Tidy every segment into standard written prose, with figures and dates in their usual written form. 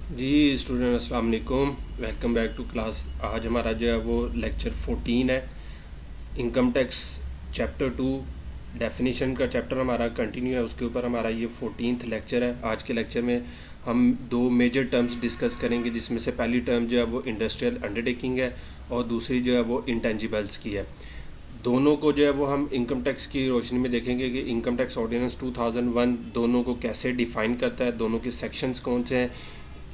जी student अस्सलाम वालेकुम। Welcome back to class. आज हमारा जो है वो लेक्चर 14 है। इनकम टैक्स चैप्टर 2 डेफिनेशन का चैप्टर हमारा कंटिन्यू है, उसके ऊपर हमारा ये 14th लेक्चर है। आज के लेक्चर में हम दो मेजर टर्म्स डिस्कस करेंगे, जिसमें से पहली टर्म जो है वो इंडस्ट्रियल अंडरटेकिंग है और दूसरी जो है वो इंटेंजिबल्स की है। दोनों को जो है वो हम इनकम टैक्स की रोशनी में देखेंगे कि इनकम टैक्स ऑर्डिनेंस 2001 दोनों को कैसे डिफ़ाइन करता है, दोनों के सेक्शंस कौन से हैं,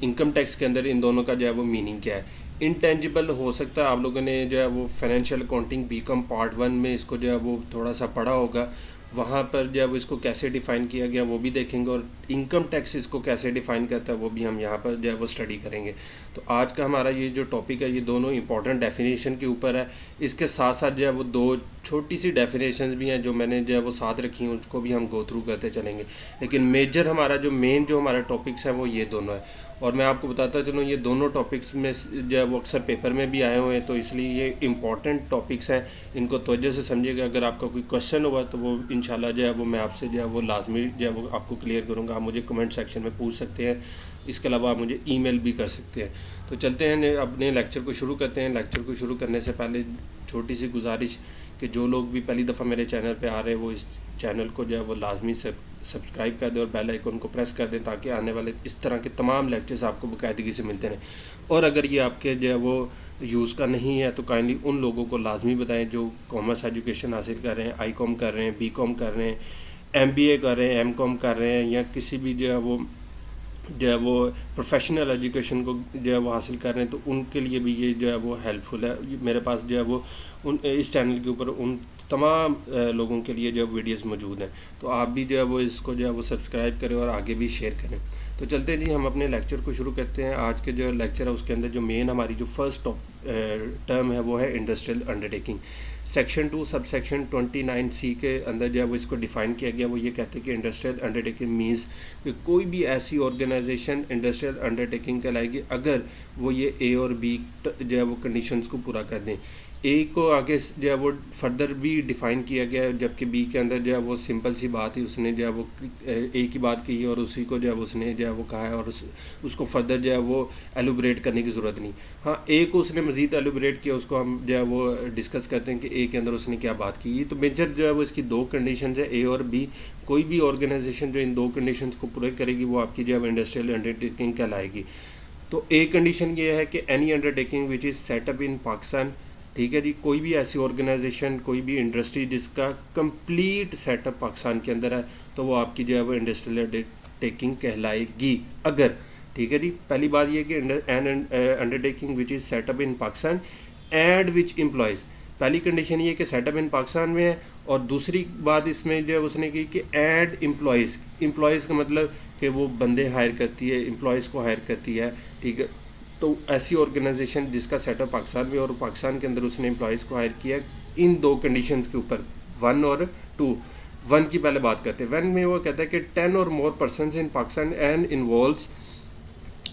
इनकम टैक्स के अंदर इन दोनों का जो है वो मीनिंग क्या है। इंटेंजिबल हो सकता है आप लोगों ने जो है वो फाइनेंशियल अकाउंटिंग बीकॉम पार्ट 1 में इसको जो है वो थोड़ा सा पढ़ा होगा, वहाँ पर जो है वो इसको कैसे डिफ़ाइन किया गया वो भी देखेंगे, और इनकम टैक्स इसको कैसे डिफ़ाइन करता है वो भी हम यहाँ पर जो है वो स्टडी करेंगे। तो आज का हमारा ये जो टॉपिक है ये दोनों इंपॉर्टेंट डेफिनेशन के ऊपर है। इसके साथ साथ जो है वो दो छोटी सी डेफिनेशंस भी हैं जो मैंने जो है वो साथ रखी हैं, उसको भी हम गो थ्रू करते चलेंगे। लेकिन मेजर हमारा जो मेन जो हमारा टॉपिक्स हैं वो ये दोनों है। और मैं आपको बताता चलूँ ये दोनों टॉपिक्स में जो है वो अक्सर पेपर में भी आए हुए हैं, तो इसलिए ये इंपॉर्टेंट टॉपिक्स हैं, इनको तवज्जो से समझिएगा। अगर आपका कोई क्वेश्चन हुआ तो वो इंशाल्लाह जो है वो मैं आपसे जो है वो लाजमी जो है वो आपको क्लियर करूँगा। आप मुझे कमेंट सेक्शन में पूछ सकते हैं, इसके अलावा आप मुझे ईमेल भी कर सकते हैं। तो चलते हैं अपने लेक्चर को शुरू करते हैं। लेक्चर को शुरू करने से पहले छोटी सी गुजारिश कि जो लोग भी पहली दफ़ा मेरे चैनल पे आ रहे हैं वो इस चैनल को जो है वो लाजमी से सब्सक्राइब कर दें और बेल आइकन को प्रेस कर दें, ताकि आने वाले इस तरह के तमाम लेक्चर्स आपको बाकायदगी से मिलते रहें। और अगर ये आपके जो है वो यूज़ का नहीं है तो काइंडली उन लोगों को लाजमी बताएं जो कॉमर्स एजुकेशन हासिल कर रहे हैं, आई कॉम कर रहे हैं, बी कॉम कर रहे हैं, MBA कर रहे हैं, M कॉम कर रहे हैं, या किसी भी जो है वो प्रोफेशनल एजुकेशन को जो है वो हासिल कर रहे हैं, तो उनके लिए भी ये जो है वो हेल्पफुल है। मेरे पास जो है वो उन इस चैनल के ऊपर उन तमाम लोगों के लिए जो वीडियोस मौजूद हैं, तो आप भी जो है वो इसको जो है वो सब्सक्राइब करें और आगे भी शेयर करें। तो चलते हैं जी, हम अपने लेक्चर को शुरू करते हैं। आज के जो लेक्चर है उसके अंदर जो मेन हमारी जो फर्स्ट टर्म है वो है industrial undertaking. Section 2 sub section 29C के अंदर जो है वो इसको डिफ़ाइन किया गया। वो ये कहते हैं कि इंडस्ट्रियल अंडरटेकिंग मीन्स कि कोई भी ऐसी ऑर्गेनाइजेशन इंडस्ट्रियल अंडरटेकिंग कहलाएगी अगर वो ये A और B जो है वो कंडीशंस को पूरा कर दें। ए को आगे जो है वो फर्दर भी डिफ़ाइन किया गया है, जबकि बी के अंदर जो है वो सिंपल सी बात है, उसने जो है वो ए की बात की और उसी को जो है उसने जो है वो कहा है, और उसको फर्दर जो है वो एलुबरेट करने की ज़रूरत नहीं। हाँ, ए को उसने मज़ीद एलुबरेट किया, उसको हम जो है वो डिस्कस करते हैं कि ए के अंदर उसने क्या बात की। तो मेजर जो है वो इसकी दो कंडीशन है, ए और बी। कोई भी ऑर्गेनाइजेशन जो इन दो कंडीशन को पूरे करेगी वो आपकी जो है इंडस्ट्रियल अंडरटेकिंग कहलाएगी। तो एक कंडीशन ये है कि any undertaking which is setup in Pakistan. ठीक है जी, कोई भी ऐसी ऑर्गेनाइजेशन, कोई भी इंडस्ट्री जिसका कंप्लीट सेटअप पाकिस्तान के अंदर है, तो वो आपकी जो है वो इंडस्ट्रियल अंडरटेकिंग कहलाएगी अगर। ठीक है जी, पहली बात ये कि N undertaking which is setup in Pakistan and which employees. पहली कंडीशन ये कि सेटअप इन पाकिस्तान में है, और दूसरी बात इसमें जो है उसने की कि एड एम्प्लॉयज़। एम्प्लॉयज़ का मतलब कि वो बंदे हायर करती है, एम्प्लॉयज़ को हायर करती है। ठीक है, तो ऐसी ऑर्गेनाइजेशन जिसका सेटअप पाकिस्तान में और पाकिस्तान के अंदर उसने एम्प्लॉयज़ को हायर किया इन दो कंडीशंस के ऊपर, 1 और 2। 1 की पहले बात करते हैं। 1 में वो कहता है कि 10 or more persons in Pakistan and involves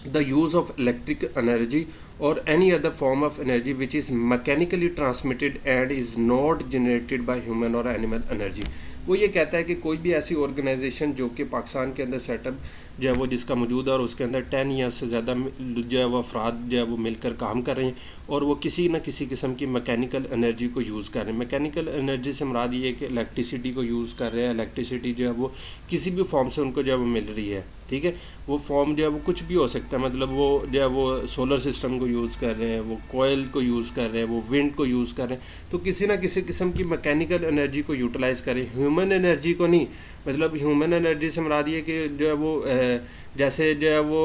the use of electric energy or any other form of energy which is mechanically transmitted and is not generated by human or animal energy। वो ये कहता है कि कोई भी ऐसी ऑर्गेनाइजेशन जो कि पाकिस्तान के अंदर सेटअप जो है वो जिसका मौजूद है और उसके अंदर 10 या उससे ज़्यादा जो है वो अफराद जो है वो मिलकर काम कर रहे हैं, और वो किसी न किसी किस्म की मैकेनिकल एनर्जी को यूज़ कर रहे हैं। मैकेनिकल एनर्जी से मुराद ये है कि इलेक्ट्रिसिटी को यूज़ कर रहे हैं। इलेक्ट्रिसिटी जो है वो किसी भी फॉर्म से उनको जो है वो मिल रही है। ठीक है, वो फॉर्म जो है वो कुछ भी हो सकता है, मतलब वो जो है वो सोलर सिस्टम को यूज़ कर रहे हैं, वो कोयल को यूज़ कर रहे हैं, वो विंड को यूज़ कर रहे हैं, तो किसी ना किसी किस्म की मैकेनिकल एनर्जी को यूटिलाइज़ करें, ह्यूमन एनर्जी को नहीं। मतलब ह्यूमन एनर्जी से मुराद ये कि जो है वो जैसे जो है वो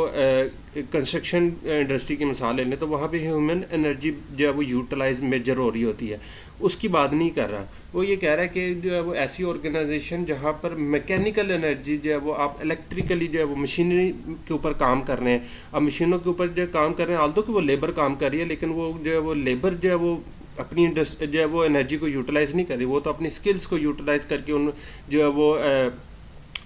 कंस्ट्रक्शन इंडस्ट्री की मिसाल ले लें तो वहाँ पे ह्यूमन एनर्जी जो है वो यूटिलाइज मेजर हो रही होती है, उसकी बात नहीं कर रहा। वो ये कह रहा है कि जो है वो ऐसी ऑर्गेनाइजेशन जहाँ पर मैकेनिकल एनर्जी जो है वो आप इलेक्ट्रिकली जो है वो मशीनरी के ऊपर काम कर रहे हैं। अब मशीनों के ऊपर जो काम कर रहे हैं, आल्दो कि वो लेबर काम कर रही है, लेकिन वो जो है वो लेबर जो है वो अपनी इंडस्ट्री जो है वो एनर्जी को यूटिलाइज़ नहीं कर रही, वो तो अपनी स्किल्स को यूटिलाइज़ करके उन जो है वो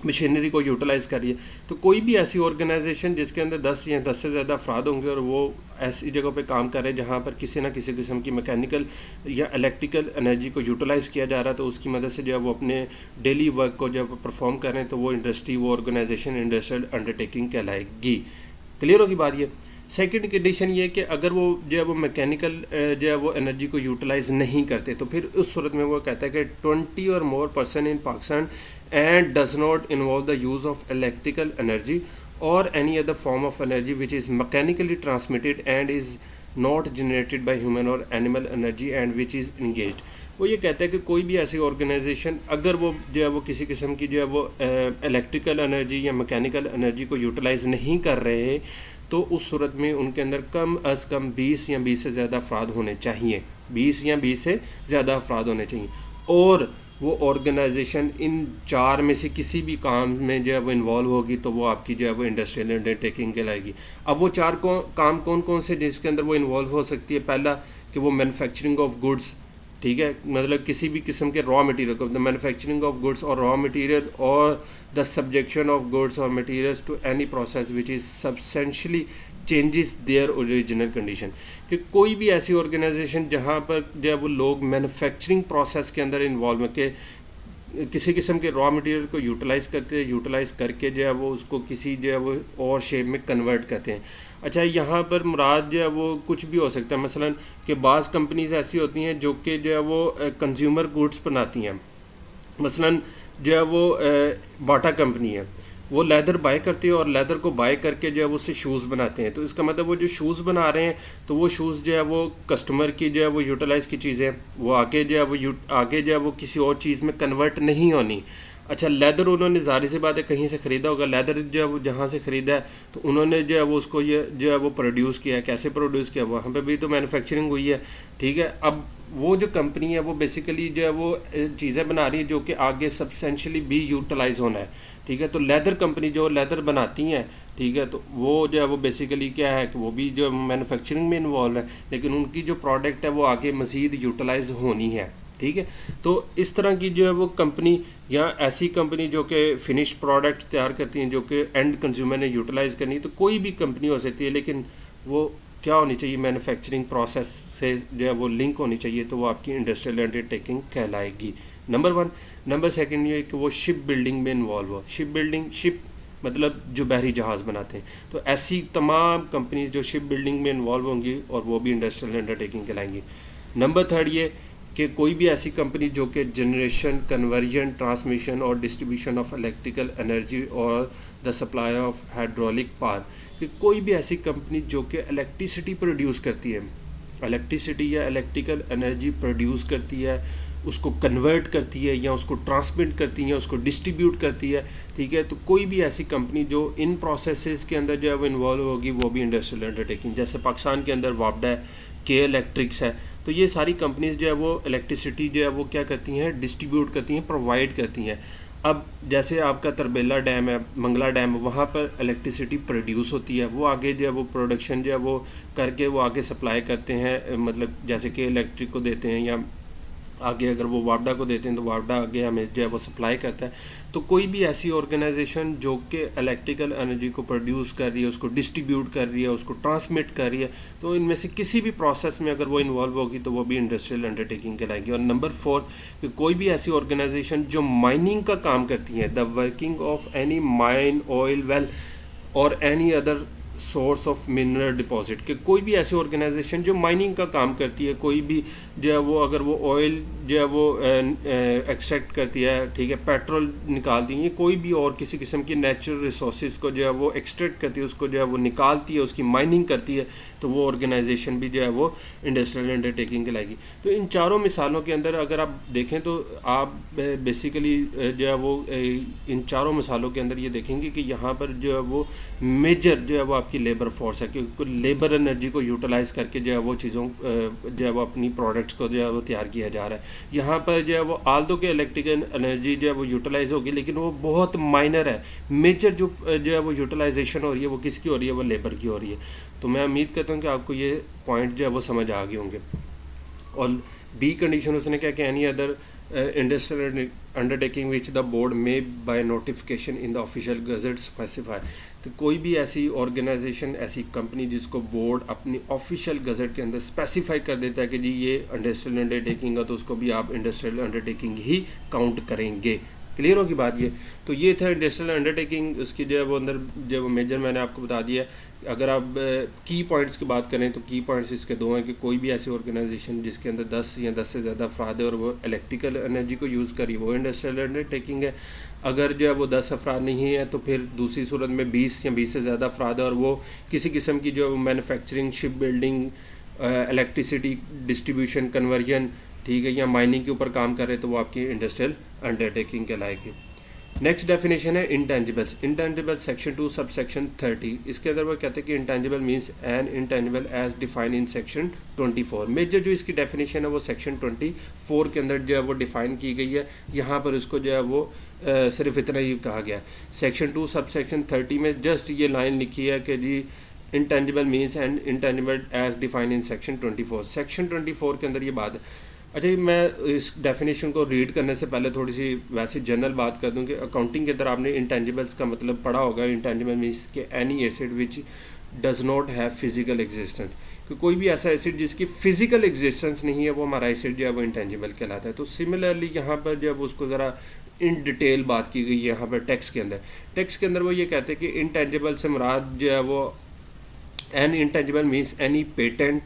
मशीनरी को यूटिलाइज़ करिए। तो कोई भी ऐसी ऑर्गेनाइजेशन जिसके अंदर 10 या 10 से ज़्यादा अफराद होंगे और वो ऐसी जगह पे काम कर रहे हैं जहाँ पर किसी ना किसी किस्म की मैकेनिकल या इलेक्ट्रिकल एनर्जी को यूटिलाइज़ किया जा रहा है, तो उसकी मदद से जो है वो अपने डेली वर्क को जब परफॉर्म कर रहे हैं, तो वो इंडस्ट्री, वो ऑर्गेनाइजेशन इंडस्ट्रियल अंडरटेकिंग कहलाएगी। क्लियर होगी बात ये। सेकंड कंडीशन ये कि अगर वो जो है वो मैकेनिकल जो है वो एनर्जी को यूटिलाइज नहीं करते तो फिर उस सूरत में वो कहता है कि 20 or more person in Pakistan and does not involve the use of electrical energy or any other form of energy which is mechanically transmitted and is not generated by human or animal energy and which is engaged. वो ये कहता है कि कोई भी ऐसी organisation अगर वो जो है वो किसी किस्म की जो है वो इलेक्ट्रिकल एनर्जी या मैकेनिकल एनर्जी को यूटिलाइज़ नहीं कर रहे तो उस सूरत में उनके अंदर कम अज़ कम 20 या 20 से ज़्यादा अफराद होने चाहिए, 20 या 20 से ज़्यादा अफराद होने चाहिए। और वो ऑर्गेनाइजेशन इन 4 में से किसी भी काम में जो है वो इन्वॉल्व होगी तो वो आपकी जो है वो इंडस्ट्रियल अंडरटेकिंग कहलाएगी। अब वो 4 काम कौन कौन से जिसके अंदर वो इन्वॉल्व हो सकती है? पहला कि वो मैन्युफैक्चरिंग ऑफ गुड्स, ठीक है, मतलब किसी भी किस्म के रॉ मटेरियल को, द मैन्युफैक्चरिंग ऑफ गुड्स और रॉ मटेरियल और द सब्जेक्शन ऑफ गुड्स और materials to any process which is substantially changes their original condition. कि कोई भी ऐसी ऑर्गेनाइजेशन जहाँ पर जो है वो लोग मैन्युफैक्चरिंग प्रोसेस के अंदर इन्वॉल्व के किसी किस्म के रॉ मटेरियल को यूटिलाइज़ करके जो है वो उसको किसी जो है वो और शेप में कन्वर्ट करते हैं। अच्छा, यहाँ पर मुराद जो है वो कुछ भी हो सकता है, मसलन कि बाज़ कंपनीज ऐसी होती हैं जो कि जो है वो कंज्यूमर गुड्स बनाती हैं। मसलन जो है वो बाटा कंपनी है, वो लेदर बाय करते हैं और लेदर को बाय करके जो है वो उससे शूज़ बनाते हैं। तो इसका मतलब वो जो शूज़ बना रहे हैं तो वो शूज़ जो है वो कस्टमर की जो है वो यूटिलाइज़ की चीज़ें वो आगे जो है वो किसी और चीज़ में कन्वर्ट नहीं होनी। अच्छा, लेदर उन्होंने ज़ाहिर सी बात है कहीं से ख़रीदा होगा, लेदर जो है वो जहाँ से ख़रीदा है तो उन्होंने जो है वो उसको ये जो है वो प्रोड्यूस किया है। कैसे प्रोड्यूस किया? वहाँ पे भी तो मैन्युफैक्चरिंग हुई है, ठीक है। अब वो जो कंपनी है वो बेसिकली जो है वो चीज़ें बना रही है जो कि आगे सब्सटेंशियली भी यूटिलाइज़ होना है, ठीक है। तो लेदर कंपनी जो लेदर बनाती हैं, ठीक है, तो वो जो है वो बेसिकली क्या है कि वो भी जो मैन्युफैक्चरिंग में इन्वॉल्व है, लेकिन उनकी जो प्रोडक्ट है वो आगे मज़ीद यूटिलाइज़ होनी है, ठीक है। तो इस तरह की जो है वो कंपनी या ऐसी कंपनी जो कि फ़िनिश प्रोडक्ट तैयार करती हैं जो कि एंड कंज्यूमर ने यूटिलाइज़ करनी है, तो कोई भी कंपनी हो सकती है, लेकिन वो क्या होनी चाहिए? मैन्युफैक्चरिंग प्रोसेस से जो है वो लिंक होनी चाहिए, तो वो आपकी इंडस्ट्रियल अंडरटेकिंग कहलाएगी, नंबर 1। नंबर 2 ये कि वो शिप बिल्डिंग में इन्वॉल्व हो। शिप मतलब जो बहरी जहाज़ बनाते हैं, तो ऐसी तमाम कंपनीज जो शिप बिल्डिंग में इन्वॉल्व होंगी और वो भी इंडस्ट्रियल अंडरटेकिंग कहलाएंगी। नंबर 3 ये कि कोई भी ऐसी कंपनी जो कि जनरेशन, कन्वर्जन, ट्रांसमिशन और डिस्ट्रीब्यूशन ऑफ इलेक्ट्रिकल एनर्जी और the supply of hydraulic power, कि कोई भी ऐसी कंपनी जो कि इलेक्ट्रिसिटी प्रोड्यूस करती है, इलेक्ट्रिसिटी या इलेक्ट्रिकल एनर्जी प्रोड्यूस करती है, उसको कन्वर्ट करती है या उसको ट्रांसमिट करती है, उसको डिस्ट्रीब्यूट करती है, ठीक है। तो कोई भी ऐसी कंपनी जो इन प्रोसेसेस के अंदर जो है वो इन्वॉल्व होगी वो भी इंडस्ट्रियल अंडरटेकिंग। जैसे पाकिस्तान के अंदर वापडा है, के इलेक्ट्रिक्स है, तो ये सारी कंपनीज जो है वो इलेक्ट्रिसिटी जो है वो क्या करती हैं? डिस्ट्रीब्यूट करती हैं, प्रोवाइड करती हैं। अब जैसे आपका तरबेला डैम है, मंगला डैम, वहाँ पर इलेक्ट्रिसिटी प्रोड्यूस होती है, वो आगे जो है वो प्रोडक्शन जो है वो करके वो आगे सप्लाई करते हैं, मतलब जैसे कि इलेक्ट्रिक को देते हैं या आगे अगर वो वापडा को देते हैं तो वापडा आगे हमें जो है वो सप्लाई करता है। तो कोई भी ऐसी ऑर्गेनाइजेशन जो कि इलेक्ट्रिकल एनर्जी को प्रोड्यूस कर रही है, उसको डिस्ट्रीब्यूट कर रही है, उसको ट्रांसमिट कर रही है, तो इनमें से किसी भी प्रोसेस में अगर वो इन्वॉल्व होगी तो वो भी इंडस्ट्रियल अंडरटेकिंग कहलाएगी। और नंबर 4 कि कोई भी ऐसी ऑर्गेनाइजेशन जो माइनिंग का काम करती है, the working of any mine, oil well or any other source of mineral deposit, कि कोई भी ऐसी ऑर्गेनाइजेशन जो माइनिंग का काम करती है, कोई भी जो है वो अगर वो ऑयल जो है वो एक्सट्रैक्ट करती है, ठीक है, पेट्रोल निकालती है, कोई भी और किसी किस्म की नेचुरल रिसोर्सेज को जो है वो एक्सट्रैक्ट करती है, उसको जो है वो निकालती है, उसकी माइनिंग करती है, तो वो ऑर्गेनाइजेशन भी जो है वो इंडस्ट्रियल अंडरटेकिंग कहलाएगी। तो इन चारों मिसालों के अंदर अगर आप देखें तो आप बेसिकली जो है वो इन चारों मिसालों के अंदर ये देखेंगे कि यहाँ पर जो है वो मेजर जो है वो आपकी लेबर फोर्स है, कि लेबर एनर्जी को यूटिलाइज़ करके जो है वो चीज़ों जो है वो अपनी प्रोडक्ट्स को जो है वो तैयार किया जा रहा है। यहाँ पर जो है वो आल्दो के इलेक्ट्रिकल एनर्जी जो है वो यूटिलाइज़ होगी, लेकिन वो बहुत माइनर है। मेजर जो है वो यूटिलाइजेशन हो रही है वो किसकी हो रही है? वो लेबर की हो रही है। तो मैं उम्मीद करता हूँ कि आपको ये पॉइंट जो है वो समझ आ गए होंगे। और बी कंडीशन उसने क्या कि any other industrial undertaking which the board may by notification in the official gazette specify, तो कोई भी ऐसी ऑर्गेनाइजेशन, ऐसी कंपनी जिसको बोर्ड अपनी ऑफिशियल गजट के अंदर स्पेसिफाई कर देता है कि जी ये इंडस्ट्रियल अंडरटेकिंग है, तो उसको भी आप इंडस्ट्रियल अंडरटेकिंग ही काउंट करेंगे। क्लियर होगी बात ये। तो ये था इंडस्ट्रियल अंडरटेकिंग, उसकी जो है वो अंदर जो मेजर मैंने आपको बता दिया है। अगर आप की पॉइंट्स की बात करें तो की पॉइंट्स इसके दो हैं कि कोई भी ऐसी ऑर्गेनाइजेशन जिसके अंदर 10 या 10 से ज़्यादा अफराद है और वो इलेक्ट्रिकल एनर्जी को यूज़ करी, वो इंडस्ट्रियल अंडरटेकिंग है। अगर जो है वो 10 अफराद नहीं है तो फिर दूसरी सूरत में 20 या 20 से ज़्यादा अफराद है और वो किसी किस्म की जो manufacturing, ship building, electricity distribution, conversion, ठीक है, या माइनिंग के ऊपर काम कर रहे हैं, तो वो आपकी इंडस्ट्रियल अंडरटेकिंग कहलाएगी। नेक्स्ट डेफिनेशन है intangibles. Intangibles section 2 sub section 30। इसके अंदर वो कहते हैं कि intangible means an intangible as define in section 24। Major जो इसकी डेफिनेशन है वो सेक्शन 24 के अंदर जो है वो डिफाइन की गई है। यहाँ पर उसको जो है वो सिर्फ इतना ही कहा गया है। सेक्शन 2 सब सेक्शन 30 में जस्ट ये लाइन लिखी है कि जी intangible means and intangible as define in section 24। Section 24 के अंदर ये बात है। अच्छा, मैं इस डेफिनेशन को रीड करने से पहले थोड़ी सी वैसे जनरल बात कर दूं कि अकाउंटिंग के अंदर आपने इंटेंजिबल्स का मतलब पढ़ा होगा। इंटेंजिबल मींस के any acid which does not have physical existence, कि कोई भी ऐसा एसिड जिसकी फिजिकल एग्जिस्टेंस नहीं है वो हमारा एसिड जो है वो इंटेंजिबल कहलाता है। तो सिमिलरली यहाँ पर जब उसको ज़रा इन डिटेल बात की गई है यहाँ पर टेक्स्ट के अंदर वो ये कहते हैं कि इंटेंजिबल से मुराद जो है वो an intangible means any patent,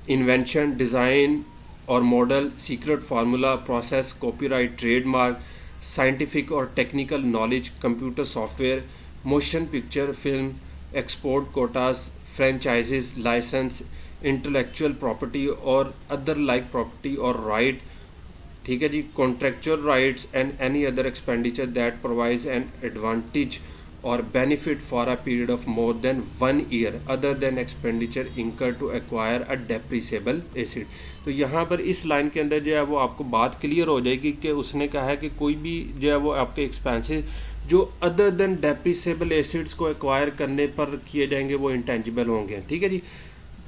invention, design or model, secret formula, process, copyright, trademark, scientific or technical knowledge, computer software, motion picture film, export quotas, franchises, licence, intellectual property or other like property or right, ठीक है जी, contractual rights and any other expenditure that provides an advantage or benefit for a period of more than 1 year other than expenditure incurred to acquire a depreciable acid। तो यहाँ पर इस line के अंदर जो है वो आपको बात क्लियर हो जाएगी कि उसने कहा है कि कोई भी जो है वो आपके एक्सपेंसेस जो अदर देन डेप्रिसिएबल एसिड्स को एक्वायर करने पर किए जाएंगे वो इंटेंजिबल होंगे। ठीक है जी,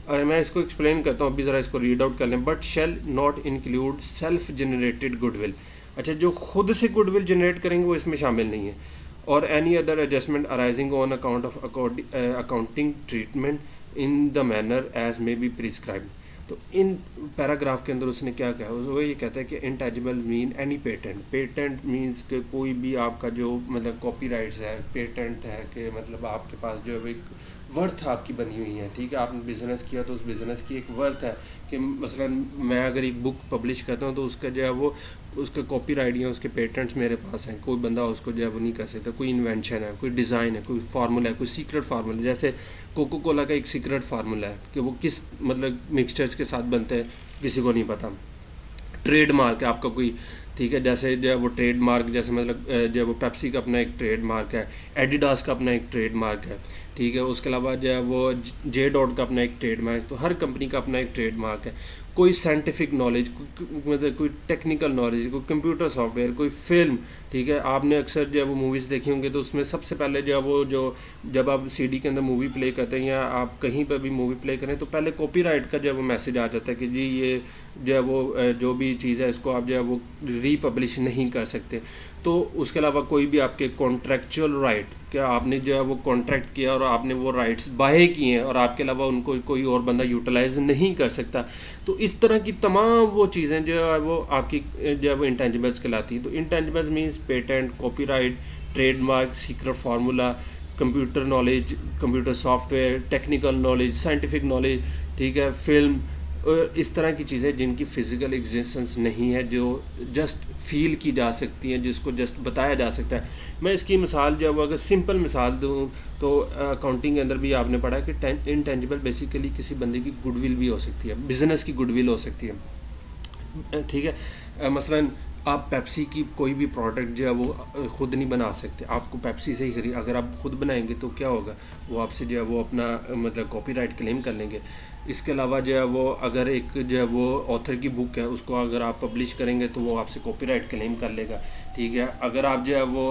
मैं इसको एक्सप्लेन करता हूँ, अभी ज़रा इसको रीड आउट कर लें। But shall not include self generated goodwill. अच्छा, जो खुद से गुडविल जनरेट करेंगे वो इसमें शामिल नहीं है। और any other adjustment arising on account of accounting treatment in the manner as may be prescribed. तो इन पैराग्राफ के अंदर उसने क्या कहा, वो ये कहता है कि intangible mean any patent. Patent means कि कोई भी आपका जो मतलब कॉपीराइट्स है, पेटेंट है कि मतलब आपके पास जो है एक वर्थ आपकी बनी हुई है। ठीक है, आपने बिज़नेस किया तो उस बिज़नेस की एक वर्थ है कि मसलन मैं अगर एक बुक पब्लिश करता हूँ तो उसका जो है वो उसका कॉपीराइट या उसके पेटेंट्स मेरे पास हैं, कोई बंदा उसको जो है वो नहीं कर सकता। कोई इन्वेंशन है, कोई डिज़ाइन है, कोई फार्मूला है, कोई सीक्रेट फार्मूला, जैसे कोको कोला का एक सीक्रेट फार्मूला है कि वो किस मतलब मिक्सचर्स के साथ बनते हैं किसी को नहीं पता। ट्रेडमार्क है आपका कोई, ठीक है, जैसे जो है वो ट्रेडमार्क, जैसे मतलब जो है वो पेप्सी का अपना एक ट्रेडमार्क है, एडिडास का अपना एक ट्रेडमार्क है, ठीक है। उसके अलावा जो है वो जे डॉट का अपना एक ट्रेडमार्क, तो हर कंपनी का अपना एक ट्रेडमार्क है। कोई साइंटिफिक नॉलेज, मतलब कोई टेक्निकल नॉलेज, कोई कंप्यूटर सॉफ्टवेयर, कोई फिल्म, ठीक है। आपने अक्सर जो है वो मूवीज़ देखी होंगी तो उसमें सबसे पहले जो है वो जो जब आप सीडी के अंदर मूवी प्ले करते हैं या आप कहीं पर भी मूवी प्ले करें तो पहले कॉपीराइट का जो है वो मैसेज आ जाता है कि जी ये जो है वो जो भी चीज़ है इसको आप जो है वो रीपब्लिश नहीं कर सकते। तो उसके अलावा कोई भी आपके कॉन्ट्रैक्चुअल राइट, क्या आपने जो है वो कॉन्ट्रैक्ट किया और आपने वो राइट्स बाय किए हैं और आपके अलावा उनको कोई और बंदा यूटिलाइज नहीं कर सकता। तो इस तरह की तमाम वो चीज़ें जो है वो आपकी जो है वो इंटेंजिबल्स कहलाती हैं। तो intangibles means patent, copyright, trademark, secret formula, computer knowledge, computer software, technical knowledge, scientific knowledge, ठीक है, फिल्म, इस तरह की चीज़ें जिनकी फ़िज़िकल एग्जिस्टेंस नहीं है, जो जस्ट फील की जा सकती हैं, जिसको जस्ट बताया जा सकता है। मैं इसकी मिसाल जो है अगर सिंपल मिसाल दूँ तो अकाउंटिंग के अंदर भी आपने पढ़ा कि इंटेंजिबल बेसिकली किसी बंदे की गुडविल भी हो सकती है, बिज़नेस की गुडविल हो सकती है, ठीक है। मसलन आप पेप्सी की कोई भी प्रोडक्ट जो है वो ख़ुद नहीं बना सकते, आपको पेप्सी से ही खरीद, अगर आप ख़ुद बनाएंगे तो क्या होगा, वो आपसे जो है वो अपना मतलब कॉपीराइट क्लेम कर लेंगे। इसके अलावा जो है वो अगर एक जो है वो ऑथर की बुक है उसको अगर आप पब्लिश करेंगे तो वो आपसे कॉपीराइट क्लेम कर लेगा, ठीक है। अगर आप जो है वो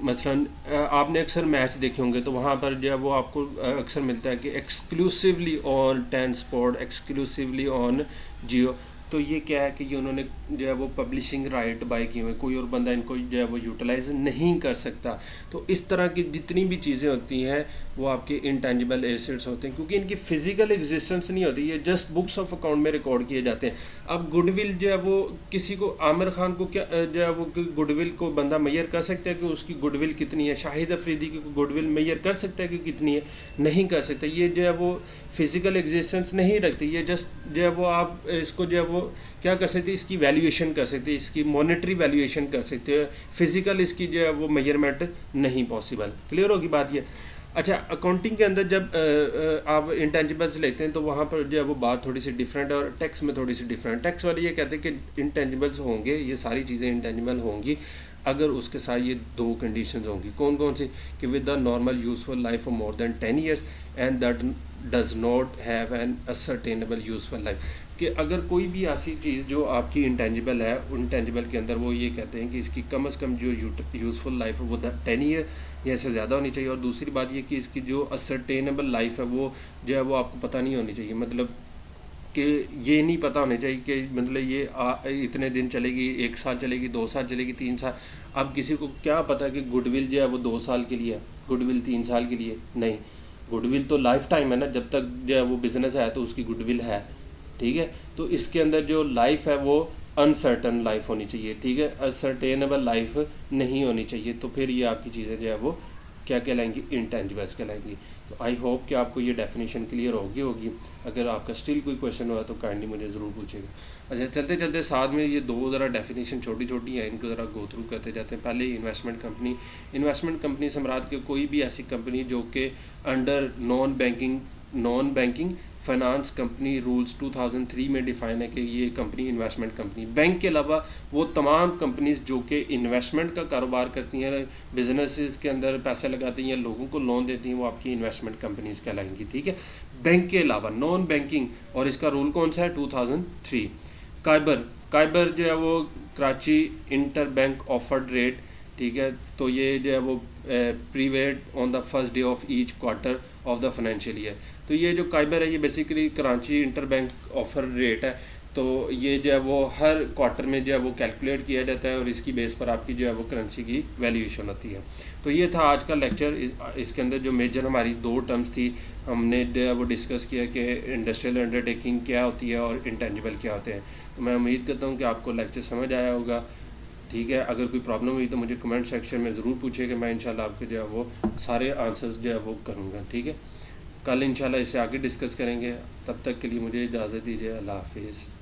मसलन आपने अक्सर मैच देखे होंगे तो वहाँ पर जो है वो आपको अक्सर मिलता है कि exclusively on 10 sport, exclusively on Jio, तो ये क्या है कि ये उन्होंने जो है वो पब्लिशिंग राइट बाय किए हुए, कोई और बंदा इनको जो है वो यूटिलाइज नहीं कर सकता। तो इस तरह की जितनी भी चीज़ें होती हैं वो आपके इंटेंजिबल एसेट्स होते हैं, क्योंकि इनकी फिजिकल एग्जिस्टेंस नहीं होती, ये जस्ट बुक्स ऑफ अकाउंट में रिकॉर्ड किए जाते हैं। अब गुडविल जो है वो किसी को, आमिर खान को क्या जो है वो गुडविल को बंदा मैयर कर सकता है कि उसकी गुडविल कितनी है, शाहिद अफरीदी की गुडविल मैयर कर सकता है कि कितनी है, नहीं कर सकता। ये जो है वो फिजिकल एग्जिस्टेंस नहीं रखती, ये जस्ट जो है वो आप इसको जो है वो क्या कर सकते हैं, इसकी वैल्यूएशन कर सकते हैं, इसकी मॉनेटरी वैल्यूएशन कर सकते हैं, फिजिकल इसकी जो है वो मेजरमेंट नहीं पॉसिबल। क्लियर होगी बात ये। अच्छा, अकाउंटिंग के अंदर जब आप इंटेंजिबल्स लेते हैं तो वहाँ पर जो है वो बात थोड़ी सी डिफरेंट है, और टैक्स में थोड़ी सी डिफरेंट। टैक्स वाले ये कहते हैं कि इंटेंजिबल्स होंगे, ये सारी चीज़ें इंटेंजिबल होंगी अगर उसके साथ ये दो कंडीशंस होंगी। कौन कौन सी? कि with the normal useful life of more than 10 years and that does not have an ascertainable useful life. कि अगर कोई भी ऐसी चीज़ जो आपकी इंटेंजिबल है, इंटेंजिबल के अंदर वो ये कहते हैं कि इसकी कम से कम जो यूज़फुल लाइफ है वो 10 ईयर या इससे ज़्यादा होनी चाहिए। और दूसरी बात ये कि इसकी जो असर्टेनेबल लाइफ है वो जो है वो आपको पता नहीं होनी चाहिए, मतलब कि ये नहीं पता होना चाहिए कि मतलब ये इतने दिन चलेगी, 1 साल चलेगी, 2 साल चलेगी, 3 साल। अब किसी को क्या पता कि गुडविल जो है वो 2 साल के लिए है, गुडविल 3 साल के लिए नहीं। गुडविल तो लाइफ टाइम है ना, जब तक जो है वो बिज़नेस है तो उसकी गुडविल है, ठीक है। तो इसके अंदर जो लाइफ है वो अनसर्टन लाइफ होनी चाहिए, ठीक है, असर्टेनेबल लाइफ नहीं होनी चाहिए। तो फिर ये आपकी चीज़ें जो है वो क्या कहलाएंगी? इंटेंजिबल्स कहलाएंगी। तो आई होप कि आपको ये डेफिनेशन क्लियर होगी। अगर आपका स्टिल कोई क्वेश्चन हुआ तो काइंडली मुझे ज़रूर पूछेगा। अच्छा, चलते चलते साथ में ये दो ज़रा डेफिनेशन छोटी छोटी हैं, इनको ज़रा गो थ्रू करते जाते हैं। पहले इन्वेस्टमेंट कंपनी से मुराद के कोई भी ऐसी कंपनी जो कि under non banking finance company rules 2003 में डिफाइन है कि ये कंपनी इन्वेस्टमेंट कंपनी। बैंक के अलावा वो तमाम कंपनीज जो कि इन्वेस्टमेंट का कारोबार करती हैं, बिजनेसेस के अंदर पैसे लगाती हैं, लोगों को लोन देती हैं, वो आपकी इन्वेस्टमेंट कंपनीज कहलाएंगी, ठीक है। बैंक के अलावा नॉन बैंकिंग, और इसका रूल कौन सा है? 2003। काइबर जो है वो Karachi inter bank offered rate, ठीक है। तो ये जो है वो प्रीवेड on the first day of each quarter of the financial year. तो ये जो काइबर है ये basically Karachi inter bank offer rate है। तो ये जो है वो हर क्वार्टर में जो है वो कैलकुलेट किया जाता है और इसकी बेस पर आपकी जो है वो करेंसी की वैल्यूएशन होती है। तो ये था आज का लेक्चर। इसके अंदर जो मेजर हमारी 2 टर्म्स थी हमने जो है वो डिस्कस किया कि इंडस्ट्रियल अंडरटेकिंग क्या होती है और इंटेंजिबल क्या होते हैं। तो मैं उम्मीद करता हूँ कि आपको लेक्चर समझ आया होगा, ठीक है। अगर कोई प्रॉब्लम हुई तो मुझे कमेंट सेक्शन में ज़रूर पूछिएगा, मैं इंशाल्लाह आपके जो है वो सारे आंसर्स जो है वो करूँगा, ठीक है। कल इंशाल्लाह इसे आगे डिस्कस करेंगे। तब तक के लिए मुझे इजाज़त दीजिए। अल्लाह हाफिज़।